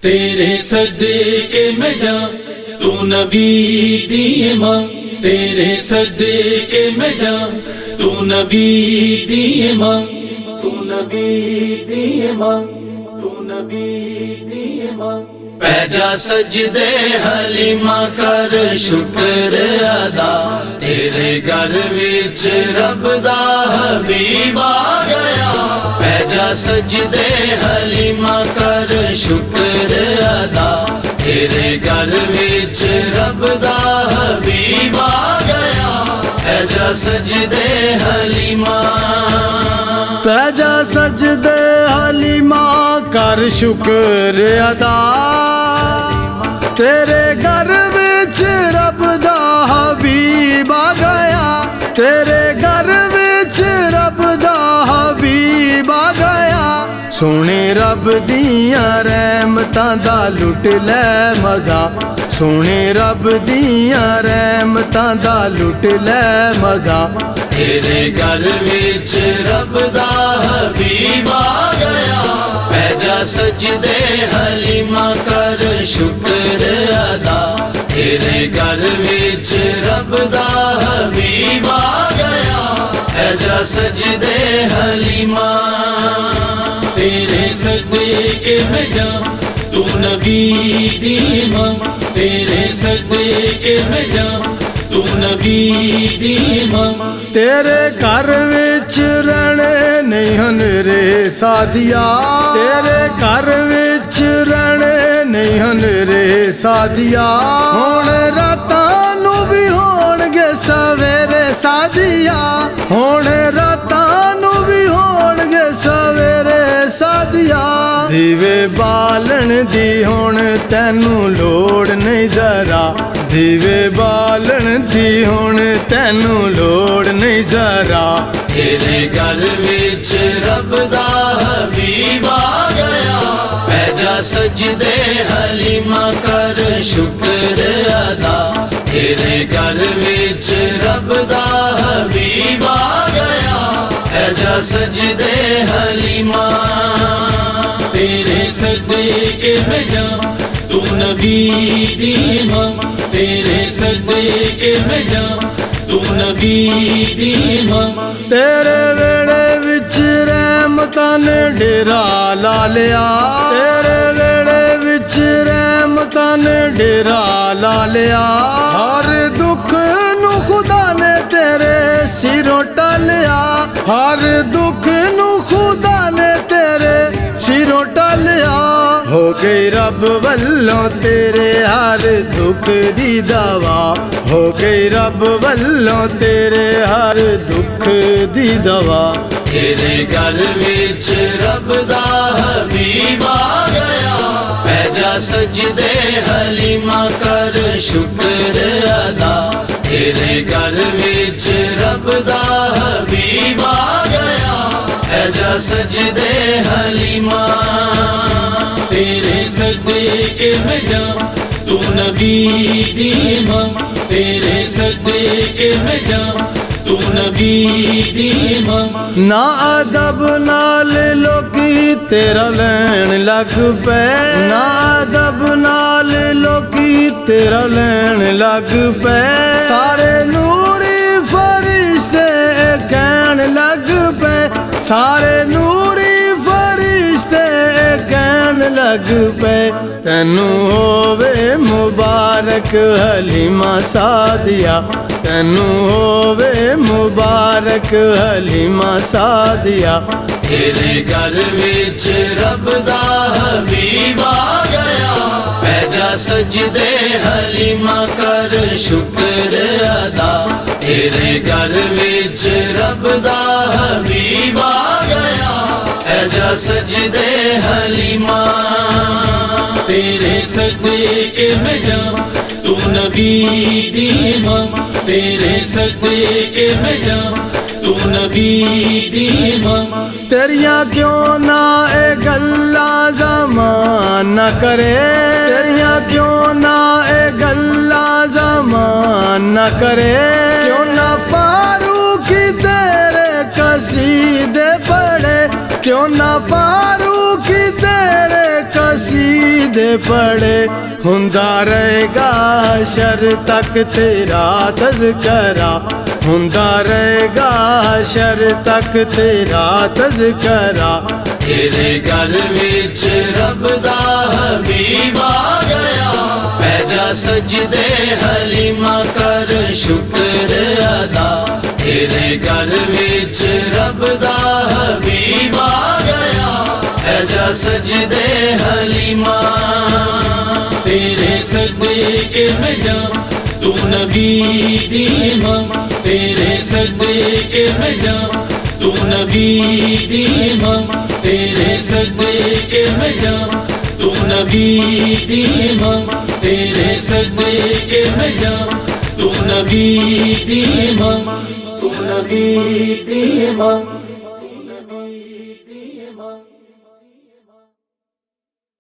تیرے صدقے میں جاں تو نبی دی ماں، تیرے صدقے میں جاں تو نبی دی ماں، تو نبی دی ماں، تو نبی دی ماں۔ پہ جا سجدے حلیمہ کر شکر ادا، تیرے گھر وچ رب دا حبیب آ گیا۔ پہ جا سجدے حلیمہ کر شکر ادا، تیرے گھر وچ رب دا حبیب آ گیا۔ پہ جا سجدے حلیمہ، پہ جا سجدے حلیمہ کر شکر ادا، تیرے گھر وچ رب دا حبیب آ گیا۔ تیرے گھر وچ رب دا حبیب آ گیا۔ سونے رب دیاں رحمتاں دا لٹ لے مزہ، سونے رب دیاں رحمتاں دا لٹ لے مزہ۔ تیرے گھر وچ رب دا حبیب آ گیا۔ پہ جا سجدے حلیمہ کر شکر ادا، تیرے گھر وچ رب دا حبیب آ گیا۔ پہ جا سجدے حلیمہ، تیرے صدقے میں جاں تو نبی دی ماں، تیرے صدقے میں جاں تو نبی دی ماں۔ تیرے گھر وچ رہنے نہیں ہنرے سادیا، تیرے گھر وچ رہنے نہیں ہنرے سادیا۔ ہن راتاں نو بھی ہون گے سویرے سادیا، ہن راتاں نو بھی ہون گے سویرے سادیا۔ دیوے بالن دی ہن تینوں لوڑ نہیں ذرا، دیوے بالن دی ہن تینوں لوڑ نہیں ذرا۔ تیرے گھر وچ رب دا حبیب آ گیا۔ پہ جا سجدے حلیمہ کر شکر ادا، تیرے گھر وچ رب دا حبیب آ گیا۔ پہ جا سجدے حلیمہ، تیرے صدقے میں جاں تو نبی دی ماں، تیرے صدقے میں جاں تو نبی دی ماں۔ تیرے ویڑے وچ رحمتاں نے ڈیرا لا لیا، تیرے ویڑے وچ رحمتاں نے ڈیرا لا لیا۔ ہر دکھ نو خدا نے تیرے سروں ٹالیا، ہر دکھ نو خدا نے تیرے سروں ٹالیا۔ ہو گئی رب والوں تیرے ہر دکھ دی دوا، ہو گئی رب والوں تیرے ہر دکھ دی دوا۔ تیرے گھر وچ رب دا حبیب آ گیا۔ پہ جا سجدے حلیمہ کر شکر ادا، تیرے گھر وچ رب دا حبیب آ گیا۔ پہ جا سجدے حلیمہ، تیرے صدقے میں جاں تو نبی دی ماں، تیرے صدقے میں جاں تو نبی دی ماں۔ نا ادب نال لوکی تیرا لین لگ پے، نا ادب نال لوکی تیرا لین لگ پے۔ سارے نوری فرشتے کہن لگ پے، سارے نوری فرشتے کہن لگ پے۔ تینوں ہووے مبارک حلیمہ سادیا، تینوں ہووے مبارک حلیمہ سادیا۔ تیرے گھر وچ رب دا حبیب آ گیا۔ پہ جا سجدے حلیمہ کر شکر ادا، تیرے گھر وچ رب دا حبیب آ گیا۔ پہ جا سجدے حلیمہ، تیرے صدقے میں جاں تو نبی دی ماں، تیرے صدقے میں جاں تو نبی دی ماں۔ تیریاں کیوں نہ اے گلاں زمان نہ کرے، تیریاں کیوں نہ اے گلاں زمان نہ کرے۔ کیوں نہ فاروقی تیرے قصیدے پڑھے، کیوں نہ فاروقی تیرے قصیدے پڑھے ہوندا رہے گا حشر تک تیرا تذکرہ ہوندا رہے گا حشر تک تیرا تذکرہ تیرے گھر وچ رب دا حبیب آ گیا پہ جا سجدے حلیمہ کر شکر ادا تیرے گھر وچ رب دا حبیب آ گیا پہ جا سجدے حلیمہ تیرے صدقے میں جاؤں تو نبی دی امام تیرے صدقے میں جاؤں تو نبی دی امام تیرے صدقے میں جاؤں تو نبی دی امام تیرے صدقے میں جاؤں تو نبی دی امام تو نبی دی امام